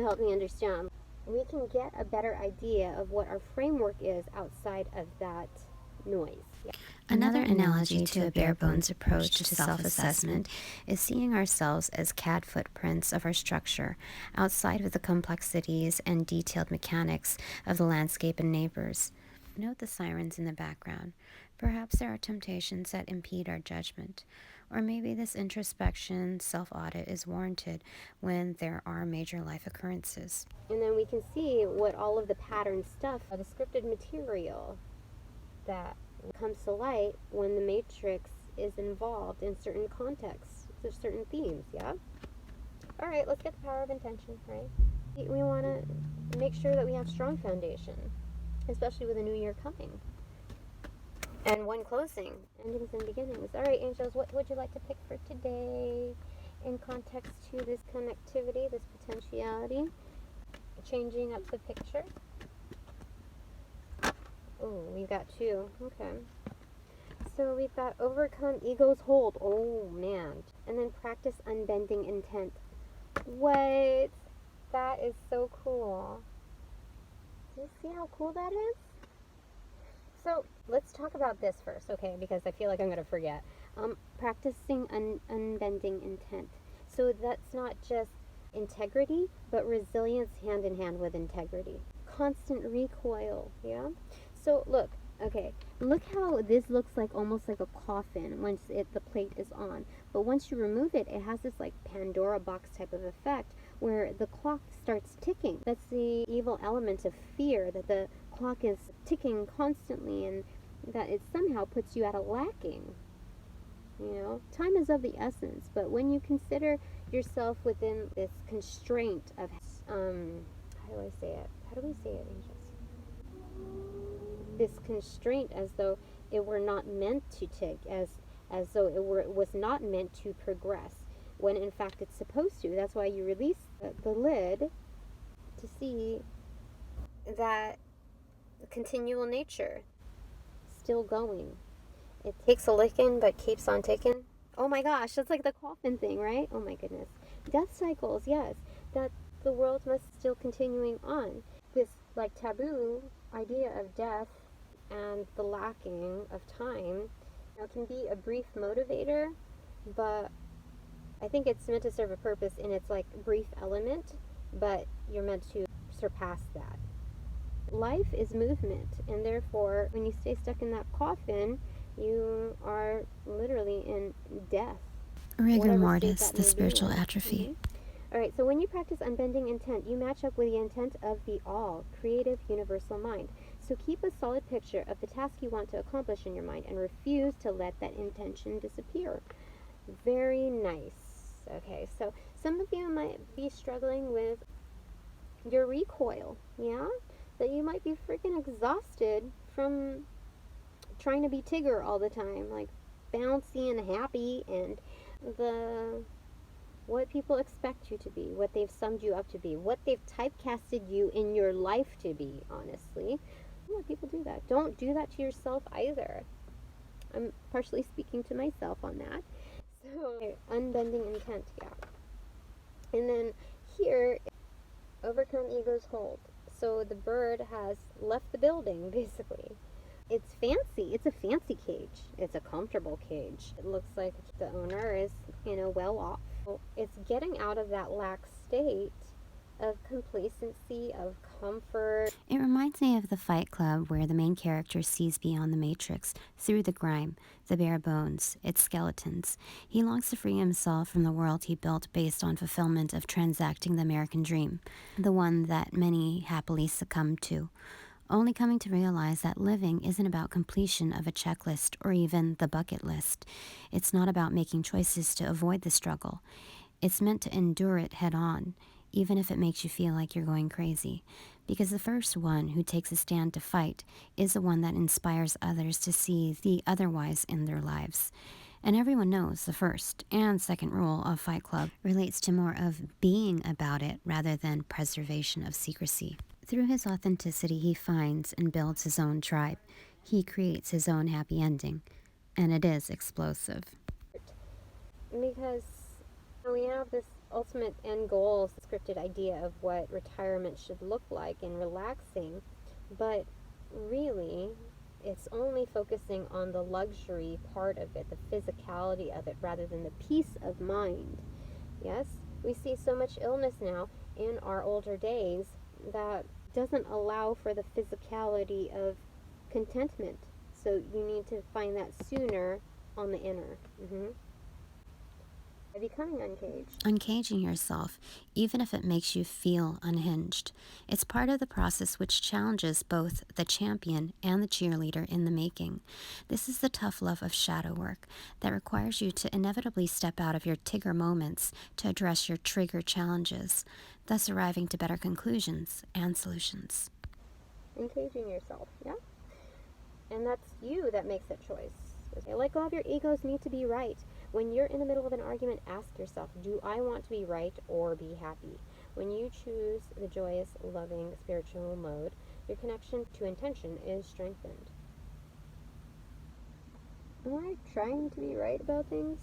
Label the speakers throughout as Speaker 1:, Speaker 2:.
Speaker 1: Help me understand. We can get a better idea of what our framework is outside of that noise. Yeah.
Speaker 2: Another analogy to a bare bones approach to self-assessment is seeing ourselves as CAD footprints of our structure, outside of the complexities and detailed mechanics of the landscape and neighbors. Note the sirens in the background. Perhaps there are temptations that impede our judgment. Or maybe this introspection, self-audit is warranted when there are major life occurrences.
Speaker 1: And then we can see what all of the pattern stuff, the scripted material that comes to light when the matrix is involved in certain contexts, there's certain themes, yeah? All right, let's get the power of intention, right? We want to make sure that we have strong foundation, especially with a new year coming. And one closing, endings and beginnings. All right, angels, what would you like to pick for today in context to this connectivity, this potentiality? Changing up the picture. Oh, we've got two. Okay. So we've got overcome ego's hold. Oh, man. And then practice unbending intent. What? That is so cool. Do you see how cool that is? So let's talk about this first, okay? Because I feel like I'm going to forget. Practicing unbending intent. So that's not just integrity, but resilience hand in hand with integrity. Constant recoil, yeah? So look, okay, look how this looks like almost like a coffin once the plate is on. But once you remove it, it has this like Pandora box type of effect where the clock starts ticking. That's the evil element of fear, that the clock is ticking constantly and that it somehow puts you at a lacking. You know, time is of the essence, but when you consider yourself within this constraint of, how do I say it? How do we say it, angels? This constraint as though it were not meant to tick, as though it was not meant to progress, when in fact it's supposed to. That's why you release the lid to see that continual nature still going. It takes a licking but keeps on ticking. Oh my gosh, that's like the coffin thing, right? Oh my goodness. Death cycles, yes. That the world must still continuing on. This like taboo idea of death and the lacking of time, can be a brief motivator, but I think it's meant to serve a purpose in its like brief element, but you're meant to surpass that. Life is movement, and therefore when you stay stuck in that coffin, you are literally in death.
Speaker 2: Rigor mortis, the spiritual atrophy.
Speaker 1: Mm-hmm. All right, so when you practice unbending intent, you match up with the intent of the all, creative, universal mind. So keep a solid picture of the task you want to accomplish in your mind and refuse to let that intention disappear. Very nice. Okay, so some of you might be struggling with your recoil, yeah? That you might be freaking exhausted from trying to be Tigger all the time, like bouncy and happy, and what people expect you to be, what they've summed you up to be, what they've typecasted you in your life to be, honestly. Yeah, people do that. Don't do that to yourself either. I'm partially speaking to myself on that. So, okay, unbending intent, yeah. And then here, overcome ego's hold. So the bird has left the building, basically. It's fancy. It's a fancy cage. It's a comfortable cage. It looks like the owner is, well off. It's getting out of that lax state of complacency, of comfort.
Speaker 2: It reminds me of the Fight Club, where the main character sees beyond the matrix, through the grime, the bare bones, its skeletons. He longs to free himself from the world he built based on fulfillment of transacting the American dream, the one that many happily succumb to, only coming to realize that living isn't about completion of a checklist or even the bucket list. It's not about making choices to avoid the struggle. It's meant to endure it head on, even if it makes you feel like you're going crazy. Because the first one who takes a stand to fight is the one that inspires others to see the otherwise in their lives. And everyone knows the first and second rule of Fight Club relates to more of being about it rather than preservation of secrecy. Through his authenticity, he finds and builds his own tribe. He creates his own happy ending, and it is explosive.
Speaker 1: Because we have this ultimate end goal, scripted idea of what retirement should look like and relaxing, but really it's only focusing on the luxury part of it, the physicality of it, rather than the peace of mind. Yes, we see so much illness now in our older days that doesn't allow for the physicality of contentment. So you need to find that sooner on the inner. Becoming uncaged.
Speaker 2: Uncaging yourself, even if it makes you feel unhinged. It's part of the process which challenges both the champion and the cheerleader in the making. This is the tough love of shadow work that requires you to inevitably step out of your Tigger moments to address your trigger challenges, thus arriving to better conclusions and solutions.
Speaker 1: Uncaging yourself, yeah? And that's you that makes that choice. Let go of your egos need to be right. When you're in the middle of an argument, ask yourself, do I want to be right or be happy? When you choose the joyous, loving, spiritual mode, your connection to intention is strengthened. Am I trying to be right about things?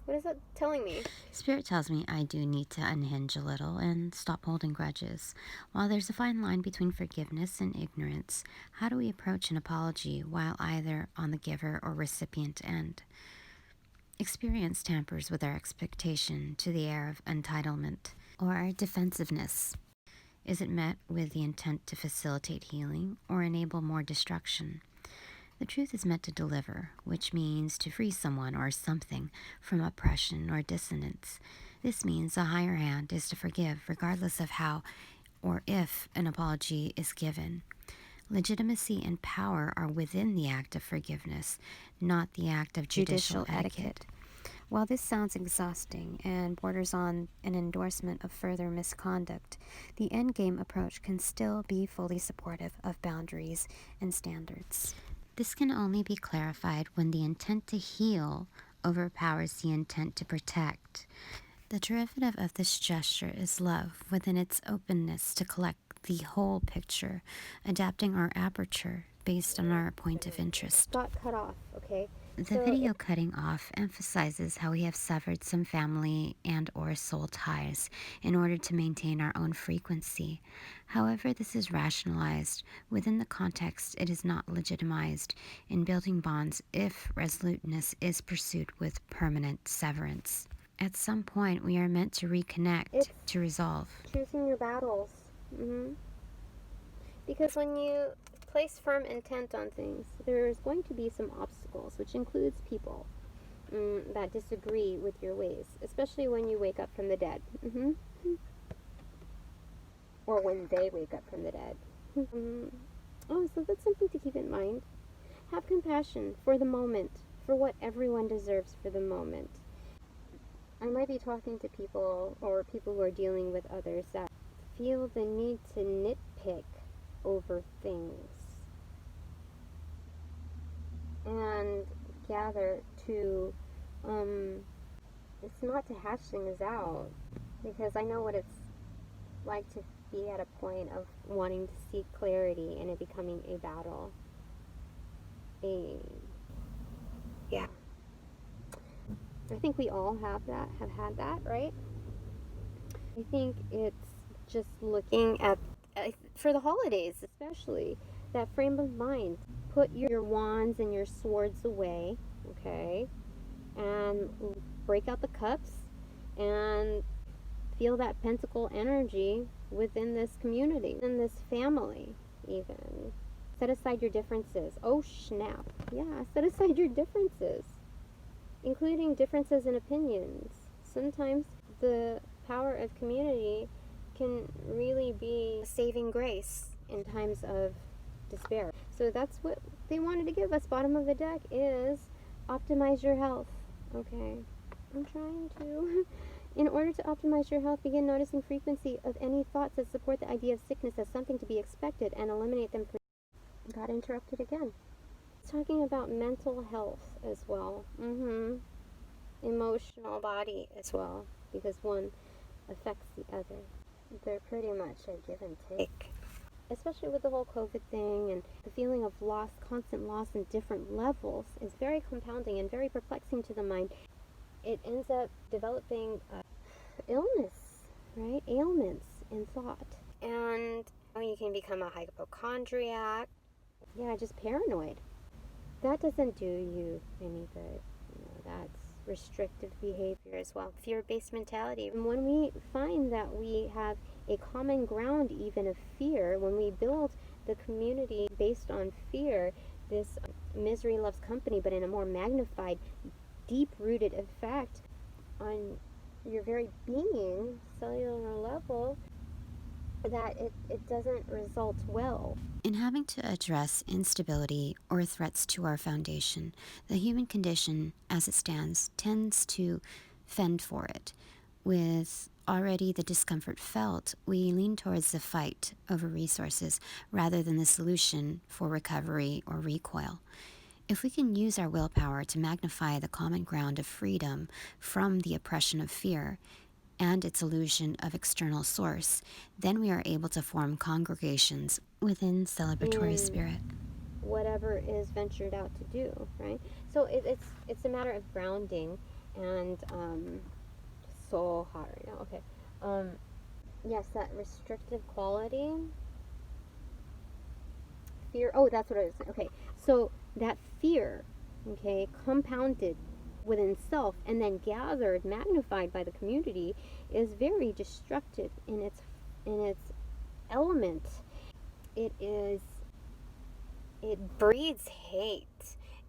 Speaker 1: What is that telling me?
Speaker 2: Spirit tells me I do need to unhinge a little and stop holding grudges. While there's a fine line between forgiveness and ignorance, how do we approach an apology while either on the giver or recipient end? Experience tampers with our expectation to the air of entitlement or our defensiveness. Is it met with the intent to facilitate healing or enable more destruction? The truth is meant to deliver, which means to free someone or something from oppression or dissonance. This means the higher hand is to forgive regardless of how or if an apology is given. Legitimacy and power are within the act of forgiveness, not the act of judicial etiquette. While this sounds exhausting and borders on an endorsement of further misconduct, the endgame approach can still be fully supportive of boundaries and standards. This can only be clarified when the intent to heal overpowers the intent to protect. The derivative of this gesture is love within its openness to collect the whole picture, adapting our aperture based on our point of interest.
Speaker 1: Got cut off, okay?
Speaker 2: The video cutting off emphasizes how we have severed some family and or soul ties in order to maintain our own frequency. However, this is rationalized. Within the context, it is not legitimized in building bonds if resoluteness is pursued with permanent severance. At some point, we are meant to reconnect, to resolve.
Speaker 1: Choosing your battles. Because when you place firm intent on things, there's going to be some obstacles, which includes people that disagree with your ways, especially when you wake up from the dead. Or when they wake up from the dead. So that's something to keep in mind. Have compassion for the moment, for what everyone deserves for the moment. I might be talking to people or people who are dealing with others that feel the need to nitpick over things and gather to it's not to hash things out, because I know what it's like to be at a point of wanting to seek clarity and it becoming a battle. I think we all have had that, right? I think it's just looking at, for the holidays especially, that frame of mind. Put your wands and your swords away, okay? And break out the cups and feel that pentacle energy within this community, in this family even. Set aside your differences. Oh snap. Yeah, set aside your differences, including differences in opinions. Sometimes the power of community can really be saving grace in times of despair. So that's what they wanted to give us. Bottom of the deck is optimize your health. Okay, I'm trying to. In order to optimize your health, begin noticing frequency of any thoughts that support the idea of sickness as something to be expected and eliminate them. Got interrupted again. Talking about mental health as well. Emotional body as well, because one affects the other. They're pretty much a give and take. Especially with the whole COVID thing, and the feeling of loss, constant loss in different levels, is very compounding and very perplexing to the mind. it ends up developing illness, right? Ailments in thought. And you can become a hypochondriac. Yeah, just paranoid. That doesn't do you any good. That's restrictive behavior as well. Fear-based mentality. And when we find that we have a common ground even of fear, when we build the community based on fear, this misery loves company, but in a more magnified, deep-rooted effect on your very being, cellular level, that it doesn't result well.
Speaker 2: In having to address instability or threats to our foundation, the human condition, as it stands, tends to fend for it. With already the discomfort felt, we lean towards the fight over resources rather than the solution for recovery or recoil. If we can use our willpower to magnify the common ground of freedom from the oppression of fear and its illusion of external source, then we are able to form congregations within celebratory spirit.
Speaker 1: Whatever is ventured out to do, right? So it's a matter of grounding and so hot right now. Okay. Yes, that restrictive quality. Fear. Oh, that's what I was saying. Okay. So that fear, okay, compounded within self and then gathered, magnified by the community, is very destructive in its element. It breeds hate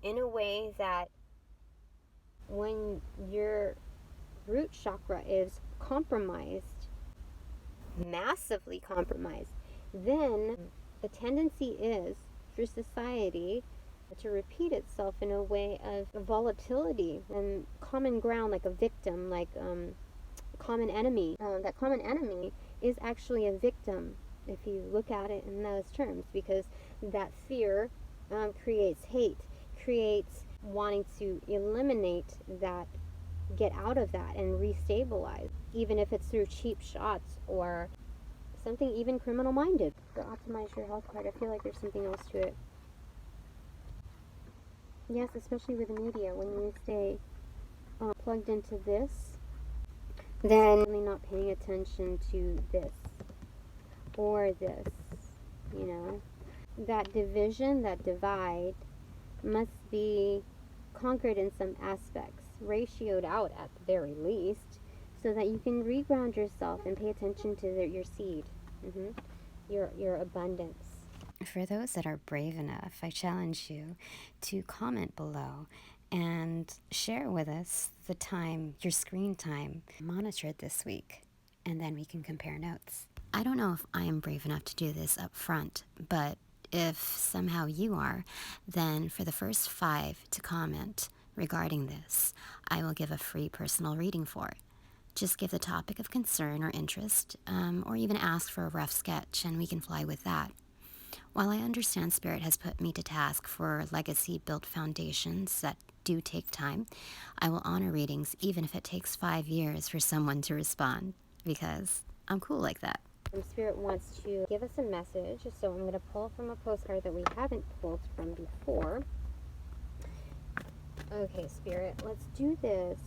Speaker 1: in a way that when your root chakra is compromised, massively compromised, then the tendency is for society to repeat itself in a way of volatility and common ground, like a victim, like common enemy. That common enemy is actually a victim if you look at it in those terms, because that fear creates hate, creates wanting to eliminate that, get out of that and restabilize, even if it's through cheap shots or something even criminal minded. To optimize your health card, I feel like there's something else to it. Yes, especially with the media, when you stay plugged into this, then really not paying attention to this or this, that division, that divide must be conquered in some aspects, ratioed out at the very least, so that you can reground yourself and pay attention to your seed, your abundance.
Speaker 2: For those that are brave enough, I challenge you to comment below and share with us the time, your screen time, monitored this week, and then we can compare notes. I don't know if I am brave enough to do this up front, but if somehow you are, then for the first 5 to comment regarding this, I will give a free personal reading for it. Just give the topic of concern or interest, or even ask for a rough sketch, and we can fly with that. While I understand Spirit has put me to task for legacy-built foundations that do take time, I will honor readings even if it takes 5 years for someone to respond, because I'm cool like that.
Speaker 1: Spirit wants to give us a message, so I'm going to pull from a postcard that we haven't pulled from before. Okay, Spirit, let's do this.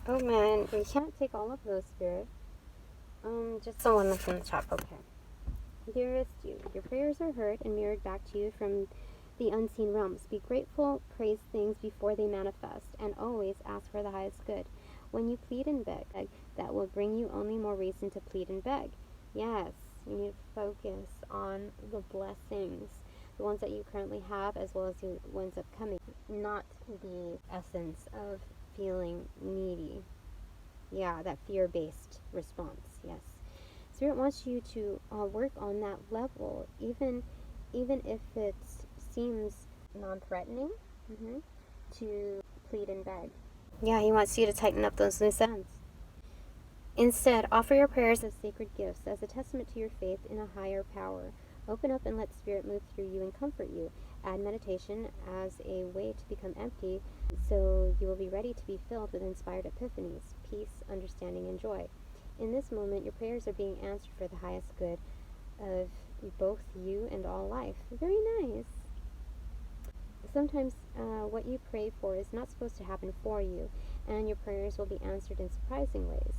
Speaker 1: Oh man, we can't take all of those, Spirit. Just the one that's in the top. Okay. Dearest you, your prayers are heard and mirrored back to you from the unseen realms. Be grateful, praise things before they manifest, and always ask for the highest good. When you plead and beg, that will bring you only more reason to plead and beg. Yes, you need to focus on the blessings, the ones that you currently have as well as the ones upcoming, not the essence of feeling needy. Yeah, that fear-based response, yes. Spirit wants you to work on that level, even if it seems non-threatening, to plead and beg. Yeah, he wants you to tighten up those loose ends. Instead, offer your prayers as sacred gifts, as a testament to your faith in a higher power. Open up and let Spirit move through you and comfort you. Add meditation as a way to become empty, so you will be ready to be filled with inspired epiphanies, peace, understanding, and joy. In this moment, your prayers are being answered for the highest good of both you and all life. Very nice. sometimes what you pray for is not supposed to happen for you, and your prayers will be answered in surprising ways.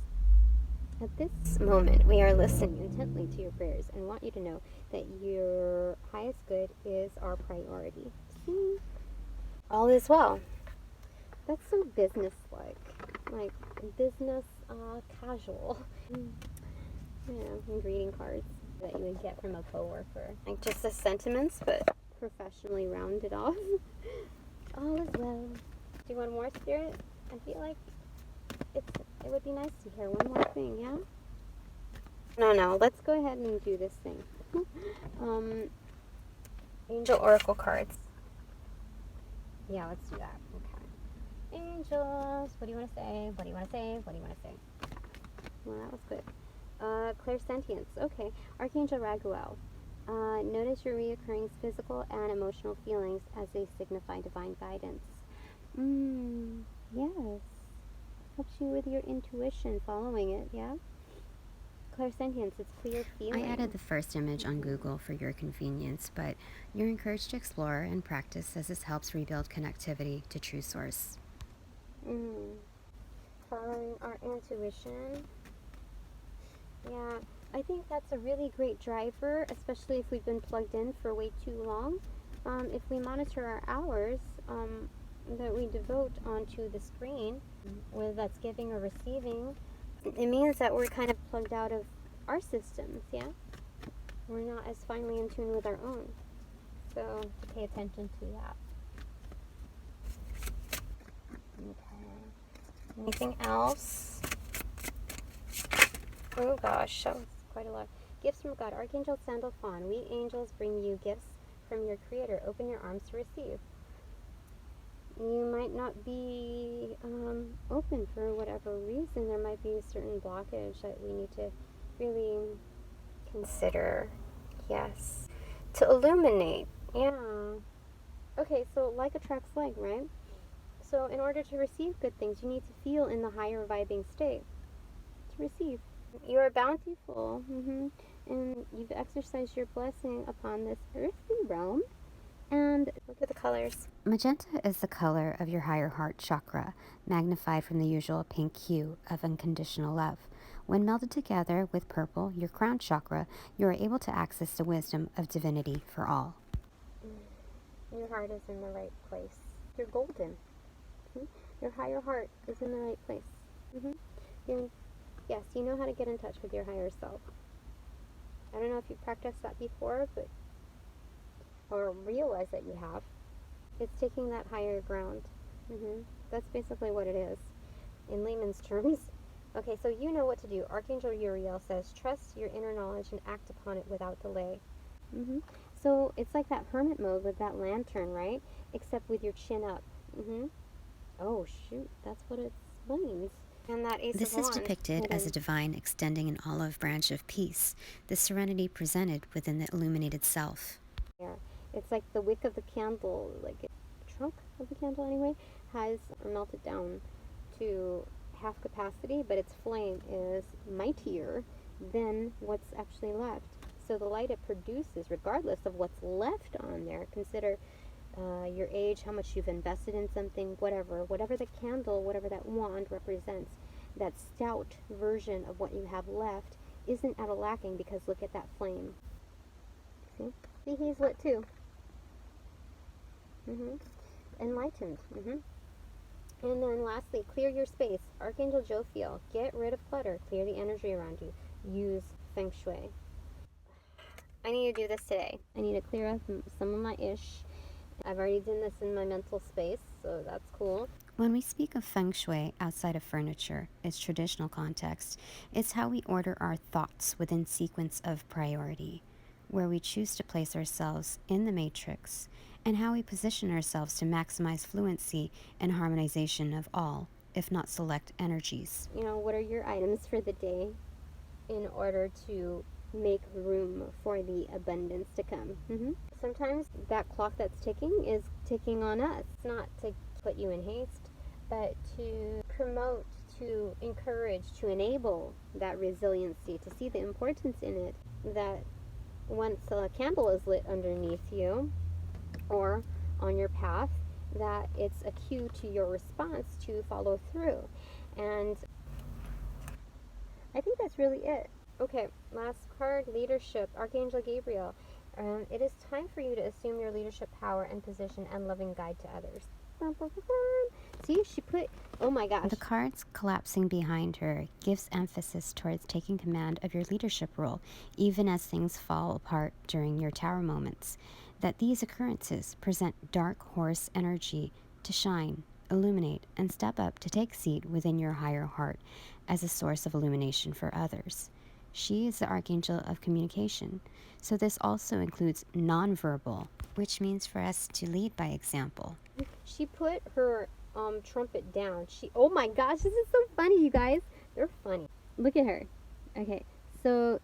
Speaker 1: At this moment, we are listening intently to your prayers and want you to know that your highest good is our priority. See? All is well. That's so business-like, like business casual. Greeting cards that you would get from a coworker. Like just the sentiments, but professionally rounded off. All is well. Do you want more, Spirit? I feel like it would be nice to hear one more thing, yeah? No, let's go ahead and do this thing. Angel Oracle cards. Yeah, let's do that. Okay. Angels, what do you want to say? What do you want to say? What do you want to say? Well, that was good. Clairsentience. Okay. Archangel Recoil. Notice your reoccurring physical and emotional feelings as they signify divine guidance. Yes. Helps you with your intuition, following it, yeah? Clairsentience, it's clear feeling.
Speaker 2: I added the first image on Google for your convenience, but you're encouraged to explore and practice as this helps rebuild connectivity to true source.
Speaker 1: Following our intuition. Yeah, I think that's a really great driver, especially if we've been plugged in for way too long. If we monitor our hours that we devote onto the screen, whether that's giving or receiving, it means that we're kind of plugged out of our systems, yeah? We're not as finely in tune with our own. So, to pay attention to that. Okay. Anything else? Oh gosh, that was quite a lot. Gifts from God. Archangel Sandalphon. We angels bring you gifts from your Creator. Open your arms to receive. You might not be open for whatever reason. There might be a certain blockage that we need to really consider. Yes. To illuminate. Yeah. Okay, so like attracts like, right? So in order to receive good things, you need to feel in the higher vibing state to receive. You are bountiful, and you've exercised your blessing upon this earthly realm. And look at the colors.
Speaker 2: Magenta is the color of your higher heart chakra, magnified from the usual pink hue of unconditional love. When melded together with purple, your crown chakra, you are able to access the wisdom of divinity for all.
Speaker 1: Your heart is in the right place. You're golden. Your higher heart is in the right place. Yes, you know how to get in touch with your higher self. I don't know if you've practiced that before, or realize that you have. It's taking that higher ground. That's basically what it is, in layman's terms. Okay, so you know what to do. Archangel Uriel says, trust your inner knowledge and act upon it without delay. So it's like that hermit mode with that lantern, right? Except with your chin up. Oh, shoot, that's what it means. And that Ace
Speaker 2: This
Speaker 1: of
Speaker 2: is
Speaker 1: Wands,
Speaker 2: depicted as a divine extending an olive branch of peace, the serenity presented within the illuminated self.
Speaker 1: It's like the wick of the candle, like the trunk of the candle anyway, has melted down to half capacity, but its flame is mightier than what's actually left. So the light it produces, regardless of what's left on there, consider your age, how much you've invested in something, whatever the candle, whatever that wand represents, that stout version of what you have left isn't at a lacking, because look at that flame. See, he's lit too. Enlightened. And then lastly, clear your space. Archangel Jophiel, get rid of clutter. Clear the energy around you. Use feng shui. I need to do this today. I need to clear up some of my ish. I've already done this in my mental space, so that's cool.
Speaker 2: When we speak of feng shui outside of furniture, its traditional context, it's how we order our thoughts within sequence of priority, where we choose to place ourselves in the matrix, and how we position ourselves to maximize fluency and harmonization of all, if not select, energies.
Speaker 1: What are your items for the day in order to make room for the abundance to come? Sometimes that clock that's ticking is ticking on us. It's not to put you in haste, but to promote, to encourage, to enable that resiliency, to see the importance in it, that once a candle is lit underneath you or on your path, that it's a cue to your response to follow through. And I think that's really it. Okay, last card, leadership, Archangel Gabriel. It is time for you to assume your leadership power and position and loving guide to others. See, she put, oh my gosh.
Speaker 2: The cards collapsing behind her gives emphasis towards taking command of your leadership role, even as things fall apart during your tower moments. That these occurrences present dark horse energy to shine, illuminate, and step up to take seat within your higher heart as a source of illumination for others. She is the archangel of communication, so this also includes nonverbal, which means for us to lead by example.
Speaker 1: She put her trumpet down. Oh my gosh, this is so funny, you guys. They're funny. Look at her. Okay, so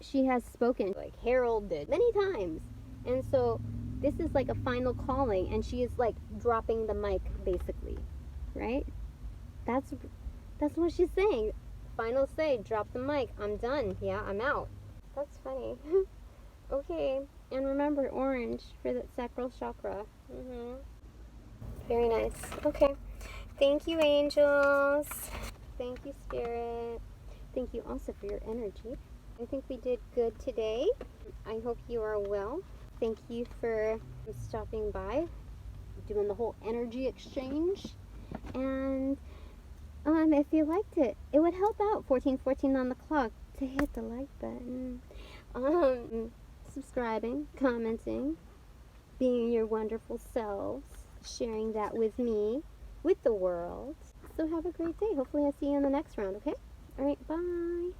Speaker 1: she has spoken, like heralded many times. And so this is like a final calling, and she is like dropping the mic, basically, right? That's what she's saying. Final say, drop the mic. I'm done. Yeah, I'm out. That's funny. Okay, and remember orange for the sacral chakra. Very nice. Okay. Thank you, angels. Thank you, spirit. Thank you also for your energy. I think we did good today. I hope you are well. Thank you for stopping by, doing the whole energy exchange. And if you liked it, it would help out 1414 on the clock to hit the like button. Subscribing, commenting, being your wonderful selves, sharing that with me, with the world. So have a great day. Hopefully I'll see you in the next round, okay? All right, bye.